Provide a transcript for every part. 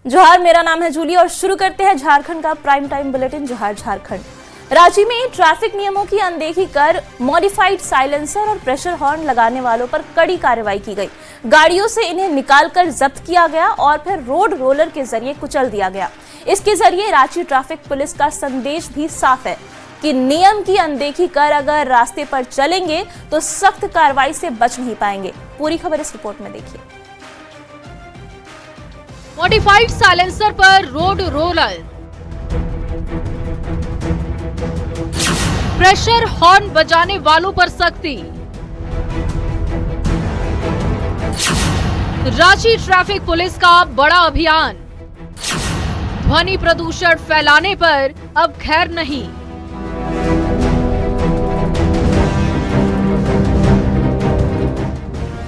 जोहार, मेरा नाम है जूली और शुरू करते हैं झारखंड का प्राइम टाइम बुलेटिन जोहार झारखंड। रांची में ट्रैफिक नियमों की अनदेखी कर मॉडिफाइड साइलेंसर और प्रेशर हॉर्न लगाने वालों पर कड़ी कार्रवाई की गई। गाड़ियों से इन्हें निकालकर जब्त किया गया और फिर रोड रोलर के जरिए कुचल दिया गया। इसके जरिए रांची ट्रैफिक पुलिस का संदेश भी साफ है कि नियम की अनदेखी कर अगर रास्ते पर चलेंगे तो सख्त कार्रवाई से बच नहीं पाएंगे। पूरी खबर इस रिपोर्ट में देखिए। मॉडिफाइड साइलेंसर पर रोड रोलर, प्रेशर हॉर्न बजाने वालों पर सख्ती। रांची ट्रैफिक पुलिस का बड़ा अभियान, ध्वनि प्रदूषण फैलाने पर अब खैर नहीं।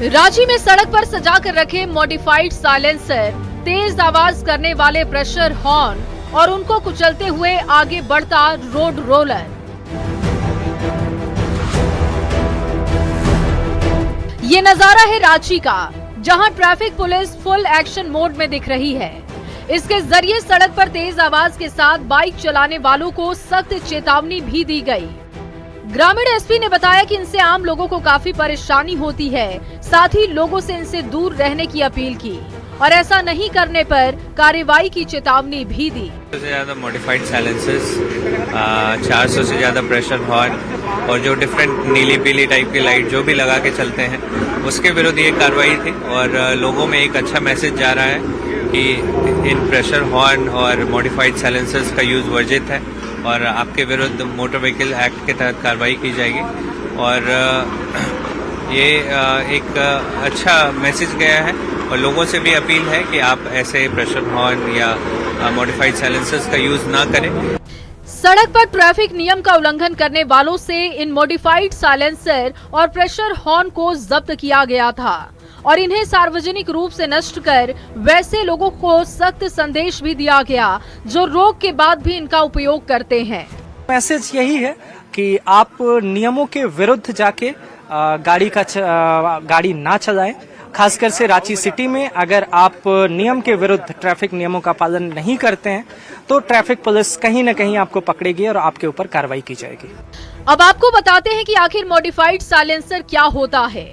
रांची में सड़क पर सजा कर रखे मॉडिफाइड साइलेंसर, तेज आवाज करने वाले प्रेशर हॉर्न और उनको कुचलते हुए आगे बढ़ता रोड रोलर। ये नजारा है रांची का, जहां traffic police full action mode में दिख रही है। इसके जरिए सड़क पर तेज आवाज के साथ बाइक चलाने वालों को सख्त चेतावनी भी दी गई। ग्रामीण एसपी ने बताया कि इनसे आम लोगों को काफी परेशानी होती है, साथ ही लोगों से इनसे दूर रहने की अपील की और ऐसा नहीं करने पर कार्रवाई की चेतावनी भी दी। सबसे ज्यादा मॉडिफाइड साइलेंसर्स, 400 से ज्यादा प्रेशर हॉर्न और जो डिफरेंट नीली पीली टाइप की लाइट जो भी लगा के चलते हैं, उसके विरुद्ध ये कार्रवाई थी और लोगों में एक अच्छा मैसेज जा रहा है कि इन प्रेशर हॉर्न और मॉडिफाइड साइलेंसर्स का यूज वर्जित है और आपके विरुद्ध मोटर व्हीकल एक्ट के तहत कार्रवाई की जाएगी। और ये एक अच्छा मैसेज गया है और लोगों से भी अपील है कि आप ऐसे प्रेशर हॉर्न या मॉडिफाइड साइलेंसर्स का यूज ना करें। सड़क पर ट्रैफिक नियम का उल्लंघन करने वालों से इन मॉडिफाइड साइलेंसर और प्रेशर हॉर्न को जब्त किया गया था और इन्हें सार्वजनिक रूप से नष्ट कर वैसे लोगों को सख्त संदेश भी दिया गया जो रोक के बाद भी इनका उपयोग करते हैं। मैसेज यही है कि आप नियमों के विरुद्ध जाके गाड़ी ना चलाएं। खासकर से रांची सिटी में अगर आप नियम के विरुद्ध ट्रैफिक नियमों का पालन नहीं करते हैं तो ट्रैफिक पुलिस कहीं न कहीं आपको पकड़ेगी और आपके ऊपर कार्रवाई की जाएगी। अब आपको बताते हैं कि आखिर मॉडिफाइड साइलेंसर क्या होता है।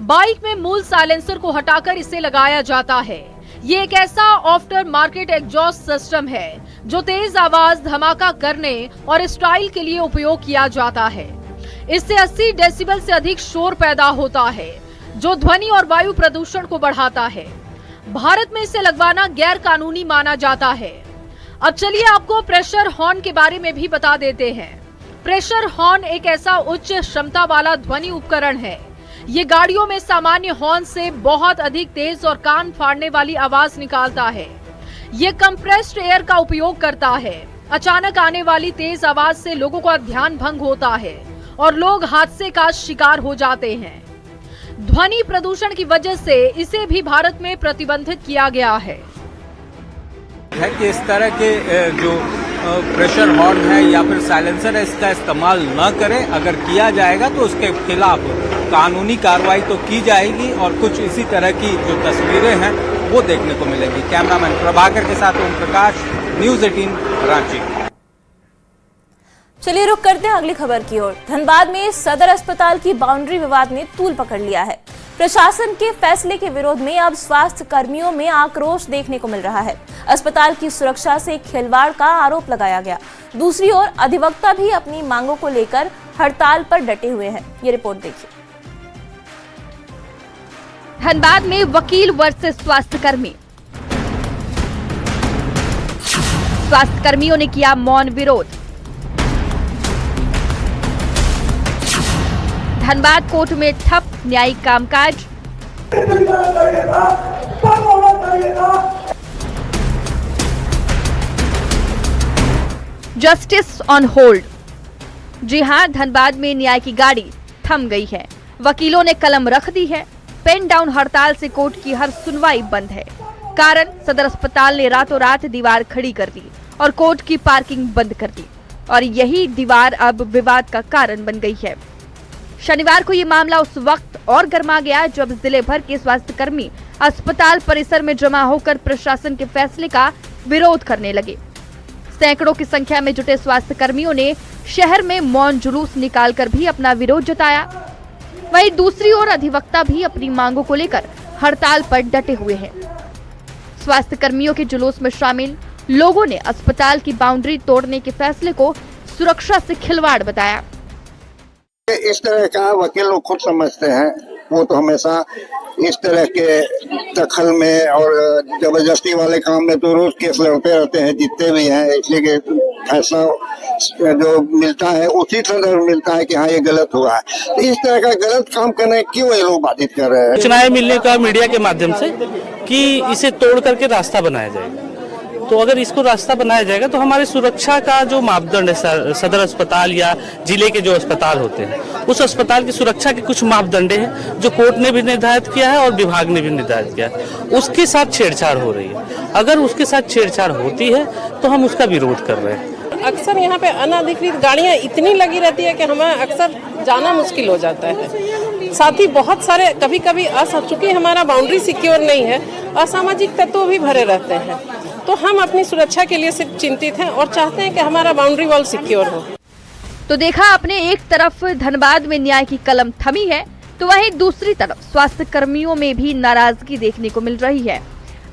बाइक में मूल साइलेंसर को हटाकर इसे लगाया जाता है। ये एक ऐसा आफ्टर मार्केट एग्जॉस्ट सिस्टम है जो तेज आवाज, धमाका करने और स्टाइल के लिए उपयोग किया जाता है। इससे 80 डेसिबल से अधिक शोर पैदा होता है जो ध्वनि और वायु प्रदूषण को बढ़ाता है। भारत में इसे लगवाना गैर कानूनी माना जाता है। अब चलिए आपको प्रेशर हॉर्न के बारे में भी बता देते हैं। प्रेशर हॉर्न एक ऐसा उच्च क्षमता वाला ध्वनि उपकरण है। ये गाड़ियों में सामान्य हॉर्न से बहुत अधिक तेज और कान फाड़ने वाली आवाज निकालता है। ये कंप्रेस्ड एयर का उपयोग करता है। अचानक आने वाली तेज आवाज से लोगों का ध्यान भंग होता है और लोग हादसे का शिकार हो जाते हैं। ध्वनि प्रदूषण की वजह से इसे भी भारत में प्रतिबंधित किया गया है कि इस तरह के जो प्रेशर हॉर्न है या फिर साइलेंसर है, इसका इस्तेमाल न करें। अगर किया जाएगा तो उसके खिलाफ कानूनी कार्रवाई तो की जाएगी और कुछ इसी तरह की जो तस्वीरें हैं वो देखने को मिलेगी। कैमरामैन प्रभाकर के साथ ओम प्रकाश, न्यूज़ 18 रांची। चलिए रुक करते हैं अगली खबर की ओर। धनबाद में सदर अस्पताल की बाउंड्री विवाद ने तूल पकड़ लिया है। प्रशासन के फैसले के विरोध में अब स्वास्थ्य कर्मियों में आक्रोश देखने को मिल रहा है। अस्पताल की सुरक्षा से खिलवाड़ का आरोप लगाया गया। दूसरी ओर अधिवक्ता भी अपनी मांगों को लेकर हड़ताल पर डटे हुए हैं। ये रिपोर्ट देखिए। धनबाद में वकील वर्सेस स्वास्थ्य कर्मी। स्वास्थ्य कर्मियों ने किया मौन विरोध। धनबाद कोर्ट में ठप न्यायिक कामकाज। Justice on hold. जी हां, धनबाद में न्याय की गाड़ी थम गई है। वकीलों ने कलम रख दी है। पेन डाउन हड़ताल से कोर्ट की हर सुनवाई बंद है। कारण सदर अस्पताल ने रातों रात दीवार खड़ी कर दी और कोर्ट की पार्किंग बंद कर दी और यही दीवार अब विवाद का कारण बन गई है। शनिवार को ये मामला उस वक्त और गर्मा गया जब जिले भर के स्वास्थ्य कर्मी अस्पताल परिसर में जमा होकर प्रशासन के फैसले का विरोध करने लगे। सैकड़ों की संख्या में जुटे स्वास्थ्य कर्मियों ने शहर में मौन जुलूस निकालकर भी अपना विरोध जताया। वहीं दूसरी ओर अधिवक्ता भी अपनी मांगों को लेकर हड़ताल पर डटे हुए हैं। स्वास्थ्य कर्मियों के जुलूस में शामिल लोगों ने अस्पताल की बाउंड्री तोड़ने के फैसले को सुरक्षा से खिलवाड़ बताया। इस तरह का वकील लोग खुद समझते हैं, वो तो हमेशा इस तरह के दखल में और जबरदस्ती वाले काम में तो रोज केस लड़ते रहते हैं, जीतते भी हैं, इसलिए फैसला जो मिलता है उसी संदर्भ मिलता है कि हाँ ये गलत हुआ है। तो इस तरह का गलत काम करने क्यों ये लोग बाधित कर रहे हैं? सूचनाएं मिलने का मीडिया के माध्यम से कि इसे तोड़ करके रास्ता बनाया जाएगा, तो अगर इसको रास्ता बनाया जाएगा तो हमारी सुरक्षा का जो मापदंड है, सदर अस्पताल या जिले के जो अस्पताल होते हैं उस अस्पताल की सुरक्षा के कुछ मापदंड हैं जो कोर्ट ने भी निर्धारित किया है और विभाग ने भी निर्धारित किया है, उसके साथ छेड़छाड़ हो रही है। अगर उसके साथ छेड़छाड़ होती है तो हम उसका विरोध कर रहे हैं। अक्सर यहाँ पे अनाधिकृत गाड़ियाँ इतनी लगी रहती है कि हमें अक्सर जाना मुश्किल हो जाता है। साथ ही बहुत सारे कभी कभी चूंकि हमारा बाउंड्री सिक्योर नहीं है, असामाजिक तत्व भी भरे रहते हैं, तो हम अपनी सुरक्षा के लिए सिर्फ चिंतित हैं और चाहते हैं कि हमारा बाउंड्री वॉल सिक्योर हो। तो देखा आपने, एक तरफ धनबाद में न्याय की कलम थमी है तो वहीं दूसरी तरफ स्वास्थ्य कर्मियों में भी नाराजगी देखने को मिल रही है।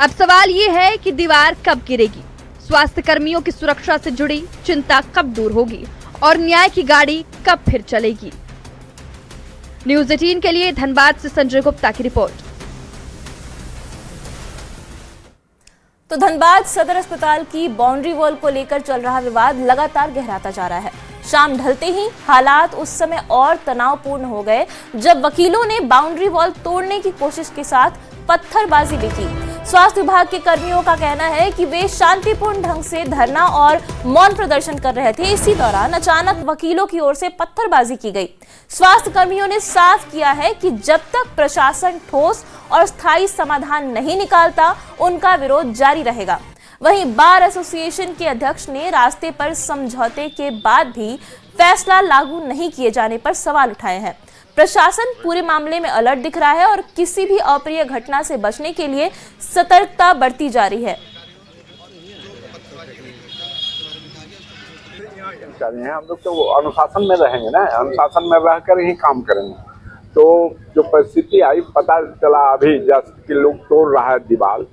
अब सवाल ये है कि दीवार कब गिरेगी, स्वास्थ्य कर्मियों की सुरक्षा से जुड़ी चिंता कब दूर होगी और न्याय की गाड़ी कब फिर चलेगी। न्यूज़ 18 के लिए धनबाद से संजय गुप्ता की रिपोर्ट। तो धनबाद सदर अस्पताल की बाउंड्री वॉल को लेकर चल रहा विवाद लगातार गहराता जा रहा है। शाम ढलते ही हालात उस समय और तनावपूर्ण हो गए जब वकीलों ने बाउंड्री वॉल तोड़ने की कोशिश के साथ पत्थरबाजी भी की। स्वास्थ्य विभाग के कर्मियों का कहना है कि वे शांतिपूर्ण ढंग से धरना और मौन प्रदर्शन कर रहे थे। इसी दौरान अचानक वकीलों की ओर से पत्थरबाजी की गई। स्वास्थ्य कर्मियों ने साफ किया है कि जब तक प्रशासन ठोस और स्थायी समाधान नहीं निकालता उनका विरोध जारी रहेगा। वहीं बार एसोसिएशन के अध्यक्ष ने रास्ते पर समझौते के बाद भी फैसला लागू नहीं किए जाने पर सवाल उठाए हैं। प्रशासन पूरे मामले में अलर्ट दिख रहा है और किसी भी अप्रिय घटना से बचने के लिए सतर्कता बरती जा रही है। हम लोग तो अनुशासन में रहेंगे ना, अनुशासन में रहकर ही काम करेंगे। तो जो परिस्थिति आई, पता चला अभी जस्ट कि लोग तोड़ रहा है दीवार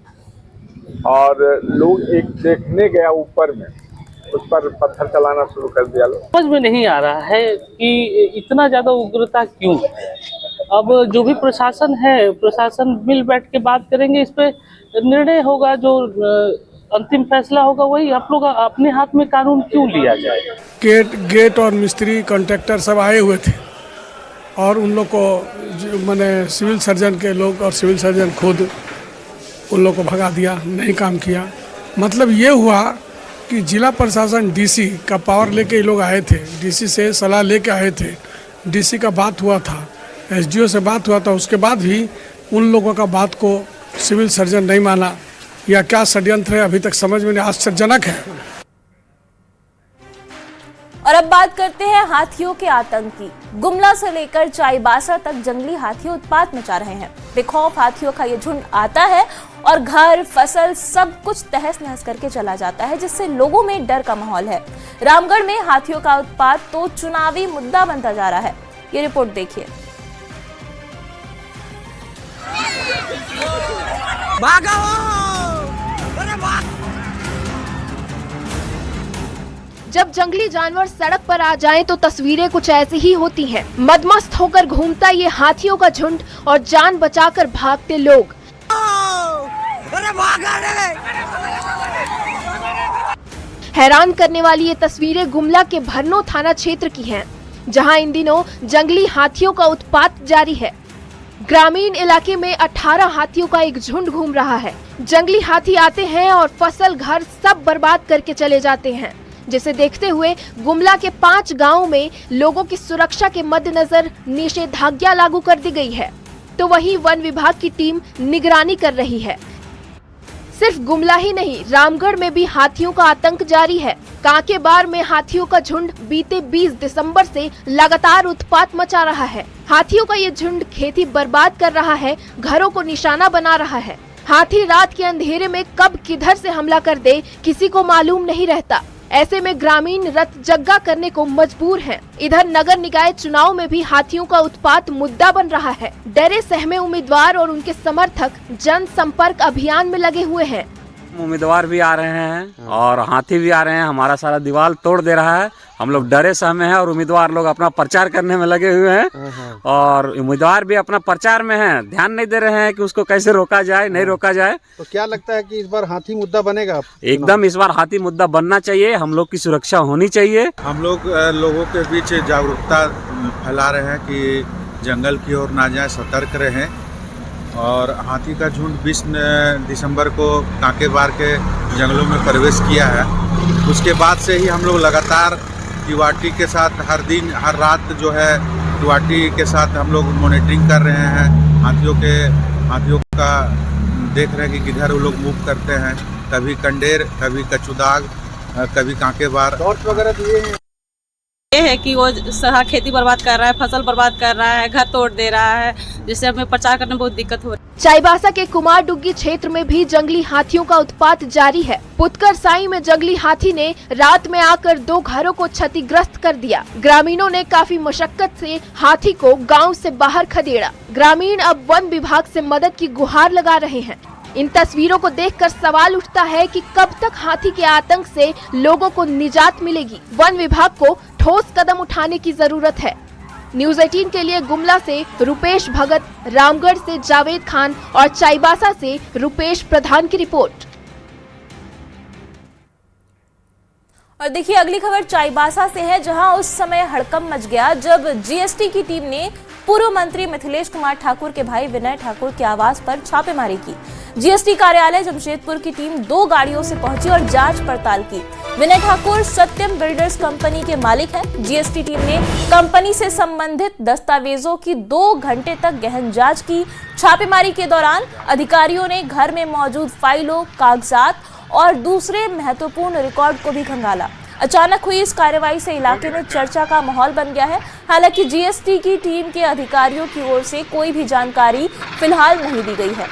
और लोग एक देखने गया ऊपर में, उस पर पत्थर चलाना शुरू कर दिया। समझ में नहीं आ रहा है कि इतना ज्यादा उग्रता क्यों है। अब जो भी प्रशासन है, प्रशासन मिल बैठ के बात करेंगे, इस पे निर्णय होगा, जो अंतिम फैसला होगा वही। आप लोग अपने हाथ में कानून क्यों लिया जाए। गेट और मिस्त्री कॉन्ट्रैक्टर सब आए हुए थे और उन लोग को मैंने सिविल सर्जन के लोग और सिविल सर्जन खुद उन लोग को भगा दिया, नहीं काम किया। मतलब ये हुआ कि जिला प्रशासन डीसी का पावर लेके ये लोग आए थे, डीसी से सलाह लेके आए थे, डीसी का बात हुआ था, एसडीओ से बात हुआ था, उसके बाद भी उन लोगों का बात को सिविल सर्जन नहीं माना। या क्या षड्यंत्र है अभी तक समझ में नहीं, आश्चर्यजनक है। और अब बात करते हैं हाथियों के आतंक की। गुमला से लेकर चाईबासा तक जंगली हाथी उत्पात मचा रहे हैं। बेखौफ हाथियों का ये झुंड आता है और घर, फसल सब कुछ तहस नहस करके चला जाता है, जिससे लोगों में डर का माहौल है। रामगढ़ में हाथियों का उत्पात तो चुनावी मुद्दा बनता जा रहा है। ये रिपोर्ट देखिए। जब जंगली जानवर सड़क पर आ जाएं तो तस्वीरें कुछ ऐसी ही होती हैं। मदमस्त होकर घूमता ये हाथियों का झुंड और जान बचाकर भागते लोग। हैरान करने वाली ये तस्वीरें गुमला के भरनो थाना क्षेत्र की हैं, जहां इन दिनों जंगली हाथियों का उत्पात जारी है। ग्रामीण इलाके में 18 हाथियों का एक झुंड घूम रहा है। जंगली हाथी आते हैं और फसल, घर सब बर्बाद करके चले जाते हैं, जिसे देखते हुए गुमला के 5 गांवों में लोगों की सुरक्षा के मद्देनजर निषेधाज्ञा लागू कर दी गई है। तो वहीं वन विभाग की टीम निगरानी कर रही है। सिर्फ गुमला ही नहीं, रामगढ़ में भी हाथियों का आतंक जारी है। कांकेबार में हाथियों का झुंड बीते 20 दिसंबर से लगातार उत्पात मचा रहा है। हाथियों का ये झुंड खेती बर्बाद कर रहा है, घरों को निशाना बना रहा है। हाथी रात के अंधेरे में कब किधर से हमला कर दे किसी को मालूम नहीं रहता। ऐसे में ग्रामीण रत जग्गा करने को मजबूर हैं। इधर नगर निकाय चुनाव में भी हाथियों का उत्पात मुद्दा बन रहा है। डरे सहमे उम्मीदवार और उनके समर्थक जनसंपर्क अभियान में लगे हुए हैं। उम्मीदवार भी आ रहे हैं और हाथी भी आ रहे हैं, हमारा सारा दीवार तोड़ दे रहा है। हम लोग डरे सहमे हैं और उम्मीदवार लोग अपना प्रचार करने में लगे हुए हैं और उम्मीदवार भी अपना प्रचार में हैं, ध्यान नहीं दे रहे हैं कि उसको कैसे रोका जाए, नहीं रोका जाए। तो क्या लगता है कि इस बार हाथी मुद्दा बनेगा? एकदम इस बार हाथी मुद्दा बनना चाहिए, हम लोग की सुरक्षा होनी चाहिए। हम लोग लोगों के बीच जागरूकता फैला रहे हैं कि जंगल की ओर ना जाए, सतर्क रहें। और हाथी का झुंड 20 दिसंबर को कांकेबार के जंगलों में प्रवेश किया है। उसके बाद से ही हम लोग लगातार टीवाटी के साथ हर दिन हर रात जो है टीवाटी के साथ हम लोग मॉनिटरिंग कर रहे हैं। हाथियों का देख रहे हैं कि किधर वो लोग मूव करते हैं, कभी कंडेर, कभी कचुदाग, कभी कांकेबार। टॉर्च वगैरह दिए हैं। ये है कि वो सारा खेती बर्बाद कर रहा है, फसल बर्बाद कर रहा है, घर तोड़ दे रहा है, जिससे हमें प्रचार करने में बहुत दिक्कत हो रही है। चाईबासा के कुमारडुग्गी क्षेत्र में भी जंगली हाथियों का उत्पात जारी है। पुतकर साई में जंगली हाथी ने रात में आकर 2 घरों को क्षतिग्रस्त कर दिया। ग्रामीणों ने काफी मशक्कत से हाथी को गांव से बाहर खदेड़ा। ग्रामीण अब वन विभाग से मदद की गुहार लगा रहे हैं। इन तस्वीरों को देखकर सवाल उठता है कि कब तक हाथी के आतंक से लोगों को निजात मिलेगी। वन विभाग को ठोस कदम उठाने की जरूरत है। न्यूज़ 18 के लिए गुमला से रुपेश भगत, रामगढ़ से जावेद खान और चाईबासा से रुपेश प्रधान की रिपोर्ट। और देखिए अगली खबर चाईबासा से है, जहां उस समय हड़कंप मच गया जब जीएसटी की टीम ने पूर्व मंत्री मिथिलेश कुमार ठाकुर के भाई विनय ठाकुर के आवास पर छापेमारी की। जीएसटी कार्यालय जमशेदपुर की टीम 2 गाड़ियों से पहुंची और जांच पड़ताल की। विनय ठाकुर सत्यम बिल्डर्स कंपनी के मालिक हैं। जीएसटी टीम ने कंपनी से संबंधित दस्तावेजों की 2 घंटे तक गहन जांच की। छापेमारी के दौरान अधिकारियों ने घर में मौजूद फाइलों, कागजात और दूसरे महत्वपूर्ण रिकॉर्ड को भी खंगाला। अचानक हुई इस कार्रवाई से इलाके में चर्चा का माहौल बन गया है। हालांकि जीएसटी की टीम के अधिकारियों की ओर से कोई भी जानकारी फिलहाल नहीं दी गई है।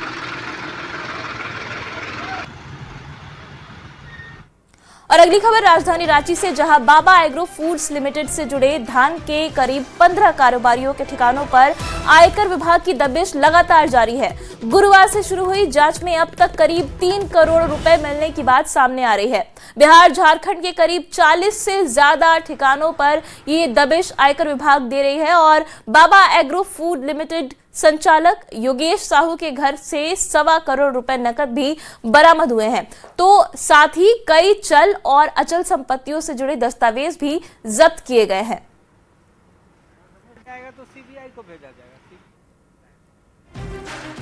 और अगली खबर राजधानी रांची से, जहां बाबा एग्रो फूड्स लिमिटेड से जुड़े धान के करीब 15 कारोबारियों के ठिकानों पर आयकर विभाग की दबिश लगातार जारी है। गुरुवार से शुरू हुई जांच में अब तक करीब 3 करोड़ रुपए मिलने की बात सामने आ रही है। बिहार झारखंड के करीब 40 से ज्यादा ठिकानों पर ये दबिश आयकर विभाग दे रही है और बाबा एग्रो फूड लिमिटेड संचालक योगेश साहू के घर से 1.25 करोड़ रुपए नकद भी बरामद हुए हैं। तो साथ ही कई चल और अचल संपत्तियों से जुड़े दस्तावेज भी जब्त किए गए हैं। तो सीबीआई को भेजा जाएगा।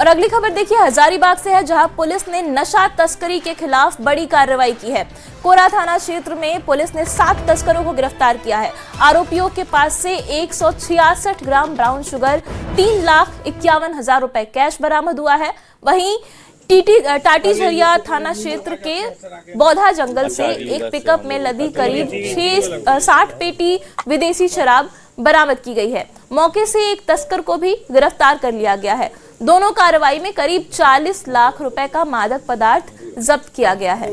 और अगली खबर देखिए हजारीबाग से है, जहां पुलिस ने नशा तस्करी के खिलाफ बड़ी कार्रवाई की है। कोरा थाना क्षेत्र में पुलिस ने 7 तस्करों को गिरफ्तार किया है। आरोपियों के पास से 166 ग्राम ब्राउन शुगर, 3,51,000 रुपए कैश बरामद हुआ है। वहीं टाटी झरिया थाना क्षेत्र के बौधा जंगल से एक पिकअप में लदी करीब 60 पेटी विदेशी शराब बरामद की गई है। मौके से एक तस्कर को भी गिरफ्तार कर लिया गया है। दोनों कार्रवाई में करीब 40 लाख रुपए का मादक पदार्थ जब्त किया गया है।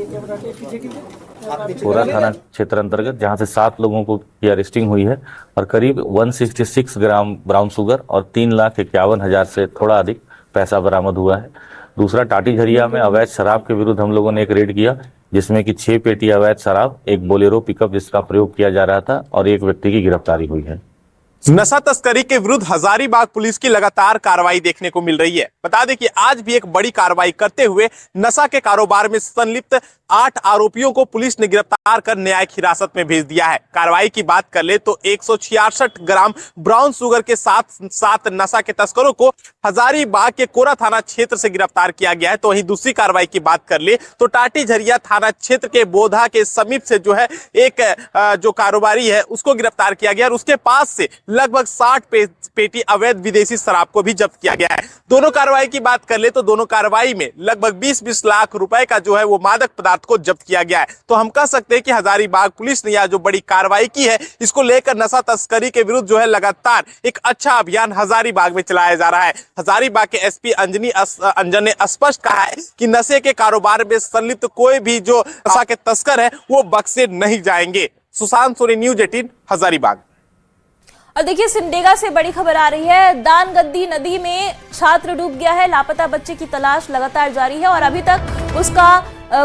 कोरा थाना क्षेत्र अंतर्गत जहां से 7 लोगों को की अरेस्टिंग हुई है और करीब 166 ग्राम ब्राउन शुगर और 3,51,000 से थोड़ा अधिक पैसा बरामद हुआ है। दूसरा, टाटी झरिया में अवैध शराब के विरुद्ध हम लोगों ने एक रेड किया, जिसमें कि 6 पेटी अवैध शराब, एक बोलेरो पिकअप जिसका प्रयोग किया जा रहा था और एक व्यक्ति की गिरफ्तारी हुई है। नशा तस्करी के विरुद्ध हजारीबाग पुलिस की लगातार कार्रवाई देखने को मिल रही है। बता दें कि आज भी एक बड़ी कार्रवाई करते हुए नशा के कारोबार में संलिप्त 8 आरोपियों को पुलिस ने गिरफ्तार कर न्यायिक हिरासत में भेज दिया है। कार्रवाई की बात कर ले तो 166 ग्राम ब्राउन शुगर के साथ नशा के तस्करों को हजारीबाग के कोरा थाना क्षेत्र से गिरफ्तार किया गया है। तो वहीं दूसरी कार्रवाई की बात कर ले तो टाटी झरिया थाना क्षेत्र के बोधा के समीप से जो है एक जो कारोबारी है उसको गिरफ्तार किया गया और उसके पास से लगभग 60 पेटी अवैध विदेशी शराब को भी जब्त किया गया है। दोनों कार्रवाई की बात कर ले तो दोनों कार्रवाई में लगभग 20-20 लाख रुपए का जो है वो मादक पदार्थ को जब्त किया गया है। तो हम कह सकते हैं कि हजारीबाग पुलिस ने यह जो बड़ी कार्रवाई की है, इसको लेकर नशा तस्करी के विरुद्ध जो है लगातार एक अच्छा अभियान हजारीबाग में चलाया जा रहा है। हजारीबाग के एसपी अंजन ने स्पष्ट कहा है कि नशे के कारोबार में संलिप्त कोई भी जो नशा के तस्कर है वो बख्शे नहीं जाएंगे। सुशांत सोनी, न्यूज 18, हजारीबाग। और देखिए, सिमडेगा से बड़ी खबर आ रही है। दानगद्दी नदी में छात्र डूब गया है। लापता बच्चे की तलाश लगातार जारी है और अभी तक उसका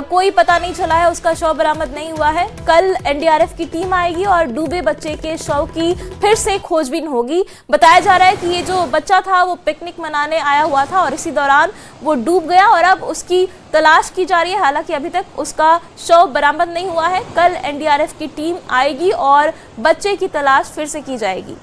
कोई पता नहीं चला है, उसका शव बरामद नहीं हुआ है। कल एनडीआरएफ की टीम आएगी और डूबे बच्चे के शव की फिर से खोजबीन होगी। बताया जा रहा है कि ये जो बच्चा था वो पिकनिक मनाने आया हुआ था और इसी दौरान वो डूब गया और अब उसकी तलाश की जा रही है। हालांकि अभी तक उसका शव बरामद नहीं हुआ है। कल एनडीआरएफ की टीम आएगी और बच्चे की तलाश फिर से की जाएगी।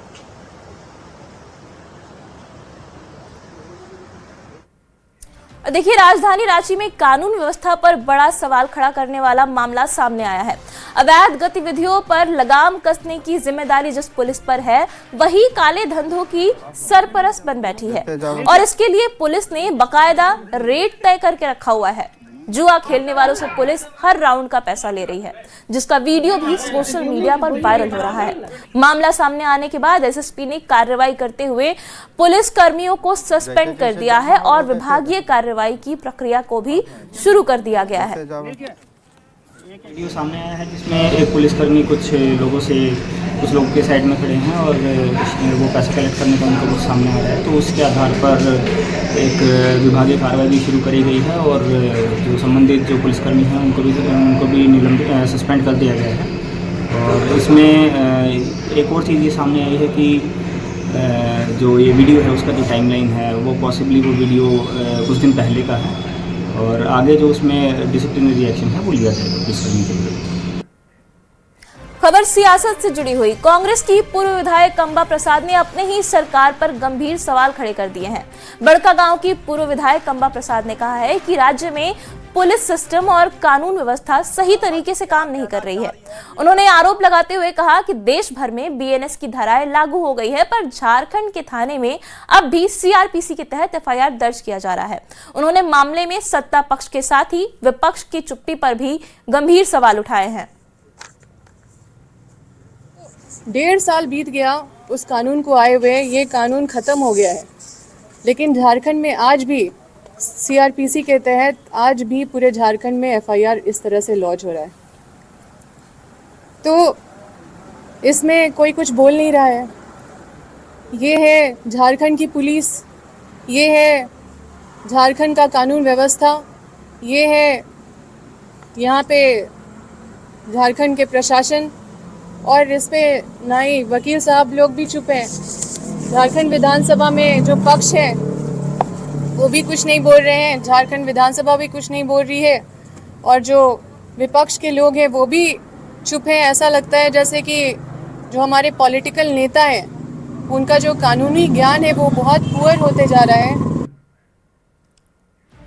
देखिए, राजधानी रांची में कानून व्यवस्था पर बड़ा सवाल खड़ा करने वाला मामला सामने आया है। अवैध गतिविधियों पर लगाम कसने की जिम्मेदारी जिस पुलिस पर है, वही काले धंधों की सरपरस्त बन बैठी है और इसके लिए पुलिस ने बकायदा रेट तय करके रखा हुआ है। जुआ खेलने वालों से पुलिस हर राउंड का पैसा ले रही है, जिसका वीडियो भी सोशल मीडिया पर वायरल हो रहा है। मामला सामने आने के बाद एसएसपी ने कार्रवाई करते हुए पुलिस कर्मियों को सस्पेंड कर दिया है और विभागीय कार्रवाई की प्रक्रिया को भी शुरू कर दिया गया है। एक वीडियो सामने आया है जिसमें एक पुलिसकर्मी कुछ लोगों के साइड में खड़े हैं और वो पैसा कलेक्ट करने का उनको कुछ सामने आ रहा है। तो उसके आधार पर एक विभागीय कार्रवाई भी शुरू करी गई है और जो संबंधित जो पुलिसकर्मी हैं उनको भी निलंबित सस्पेंड कर दिया गया है। और इसमें एक और चीज़ ये सामने आई है कि जो ये वीडियो है उसका जो टाइमलाइन है वो पॉसिबली वो वीडियो कुछ दिन पहले का है और आगे जो उसमें डिसिप्लिनरी एक्शन है वो लिया जाएगा पुलिसकर्मी के लिए। खबर सियासत से जुड़ी हुई। कांग्रेस की पूर्व विधायक कंबा प्रसाद ने अपने ही सरकार पर गंभीर सवाल खड़े कर दिए हैं। बड़कागांव की पूर्व विधायक कंबा प्रसाद ने कहा है कि राज्य में पुलिस सिस्टम और कानून व्यवस्था सही तरीके से काम नहीं कर रही है। उन्होंने आरोप लगाते हुए कहा कि देश भर में बीएनएस की धाराएं लागू हो गई है, पर झारखंड के थाने में अब भी सीआरपीसी के तहत एफआईआर दर्ज किया जा रहा है। उन्होंने मामले में सत्ता पक्ष के साथ ही विपक्ष की चुप्पी पर भी गंभीर सवाल उठाए हैं। 1.5 साल बीत गया उस कानून को आए हुए, ये कानून खत्म हो गया है, लेकिन झारखंड में आज भी सीआरपीसी के तहत आज भी पूरे झारखंड में एफआईआर इस तरह से लॉन्च हो रहा है। तो इसमें कोई कुछ बोल नहीं रहा है। ये है झारखंड की पुलिस, ये है झारखंड का कानून व्यवस्था, ये है यहाँ पे झारखंड के प्रशासन और इस पे ना ही वकील साहब लोग भी चुप हैं। झारखंड विधानसभा में जो पक्ष है वो भी कुछ नहीं बोल रहे हैं, झारखंड विधानसभा भी कुछ नहीं बोल रही है और जो विपक्ष के लोग हैं वो भी चुप हैं। ऐसा लगता है जैसे कि जो हमारे पॉलिटिकल नेता हैं उनका जो कानूनी ज्ञान है वो बहुत पुअर होते जा रहा है।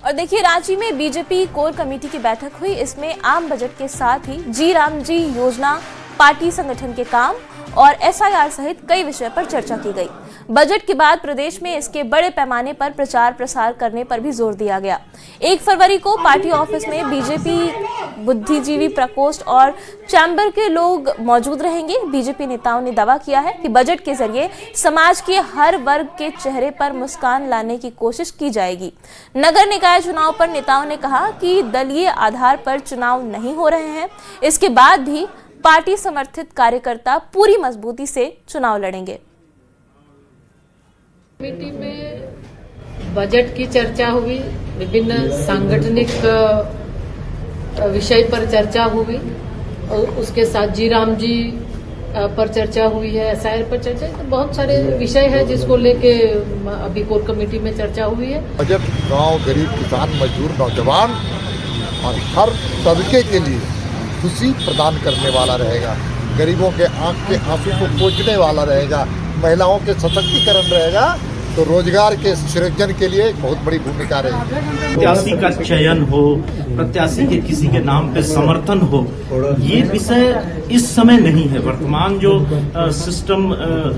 और देखिए, रांची में बीजेपी कोर कमेटी की बैठक हुई। इसमें आम बजट के साथ ही जी राम जी योजना, पार्टी संगठन के काम और एसआईआर सहित कई विषय पर चर्चा की गई। बजट के बाद प्रदेश में इसके बड़े पैमाने पर प्रचार प्रसार करने पर भी जोर दिया गया। 1 फरवरी को पार्टी ऑफिस में बीजेपी बुद्धिजीवी प्रकोष्ठ और चैम्बर के लोग मौजूद रहेंगे। बीजेपी नेताओं ने दावा किया है कि बजट के जरिए समाज के हर वर्ग के चेहरे पर मुस्कान लाने की कोशिश की जाएगी। नगर निकाय चुनाव पर नेताओं ने कहा कि दलीय आधार पर चुनाव नहीं हो रहे हैं, इसके बाद भी पार्टी समर्थित कार्यकर्ता पूरी मजबूती से चुनाव लड़ेंगे। कमेटी में बजट की चर्चा हुई, विभिन्न सांगठनिक विषय पर चर्चा हुई और उसके साथ जी राम जी पर चर्चा हुई है, एसआईआर पर चर्चा, तो बहुत सारे विषय है जिसको लेके अभी कोर कमेटी में चर्चा हुई है। बजट गांव, गरीब, किसान, मजदूर, नौजवान और हर तबके के लिए खुशी प्रदान करने वाला रहेगा, गरीबों के आंख के आंसू को पोंछने वाला रहेगा, महिलाओं के सशक्तिकरण रहेगा तो रोजगार के सृजन के लिए एक बहुत बड़ी भूमिका रही। प्रत्याशी का चयन हो, प्रत्याशी के किसी के नाम पे समर्थन हो, ये विषय इस समय नहीं है। वर्तमान जो सिस्टम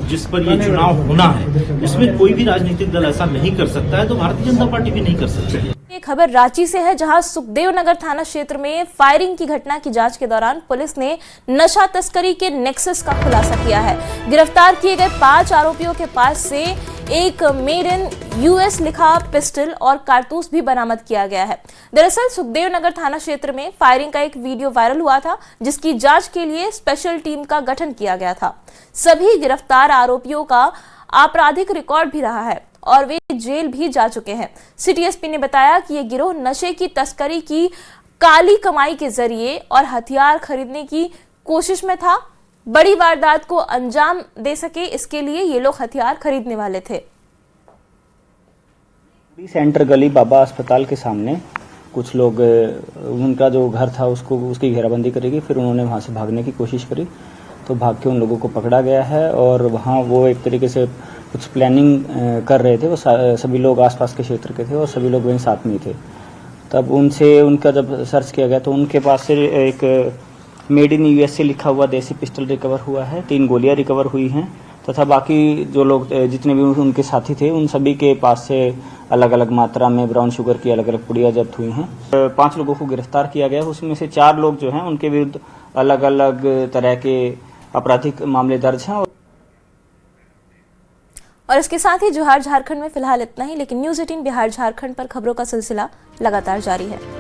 जिस पर ये चुनाव होना है, इसमें कोई भी राजनीतिक दल ऐसा नहीं कर सकता है, तो भारतीय जनता पार्टी भी नहीं कर सकती है। ये खबर रांची से है, जहां सुखदेव नगर थाना क्षेत्र में फायरिंग की घटना की जांच के दौरान पुलिस ने नशा तस्करी के नेक्सस का खुलासा किया है। गिरफ्तार किए गए 5 आरोपियों के पास से एक मेड इन यूएस लिखा पिस्टल और कारतूस भी बरामद किया गया है। दरअसल सुखदेव नगर थाना क्षेत्र में फायरिंग का एक वीडियो वायरल हुआ था, जिसकी जांच के लिए स्पेशल टीम का गठन किया गया था। सभी गिरफ्तार आरोपियों का आपराधिक रिकॉर्ड भी रहा है और वे जेल भी जा चुके हैं। सिटी एसपी ने बताया कि ये गिरोह नशे की तस्करी की काली कमाई के जरिए और हथियार खरीदने की कोशिश में था। बड़ी वारदात को अंजाम दे सके, इसके लिए ये लोग हथियार खरीदने वाले थे। सेंटर गली बाबा अस्पताल के सामने कुछ लोग, उनका जो घर था उसकी घेराबंदी करेगी, फिर उन्होंने वहां से भागने की कोशिश करी, तो भाग के उन लोगों को पकड़ा गया है। और वहाँ वो एक तरीके से कुछ प्लानिंग कर रहे थे, वो सभी लोग आसपास के क्षेत्र के थे और सभी लोग वहीं साथ में थे। तब उनका जब सर्च किया गया तो उनके पास से एक मेड इन यूएसए लिखा हुआ देसी पिस्टल रिकवर हुआ है, 3 गोलियां रिकवर हुई हैं, तथा बाकी जो लोग जितने भी उनके साथी थे उन सभी के पास से अलग अलग मात्रा में ब्राउन शुगर की अलग अलग पुड़ियाँ जब्त हुई हैं। 5 लोगों को गिरफ्तार किया गया, उसमें से 4 लोग जो हैं उनके विरुद्ध अलग अलग तरह के आपराधिक मामले दर्ज हैं। और इसके साथ ही जोहार झारखंड में फिलहाल इतना ही, लेकिन न्यूज़ 18 बिहार झारखंड पर खबरों का सिलसिला लगातार जारी है।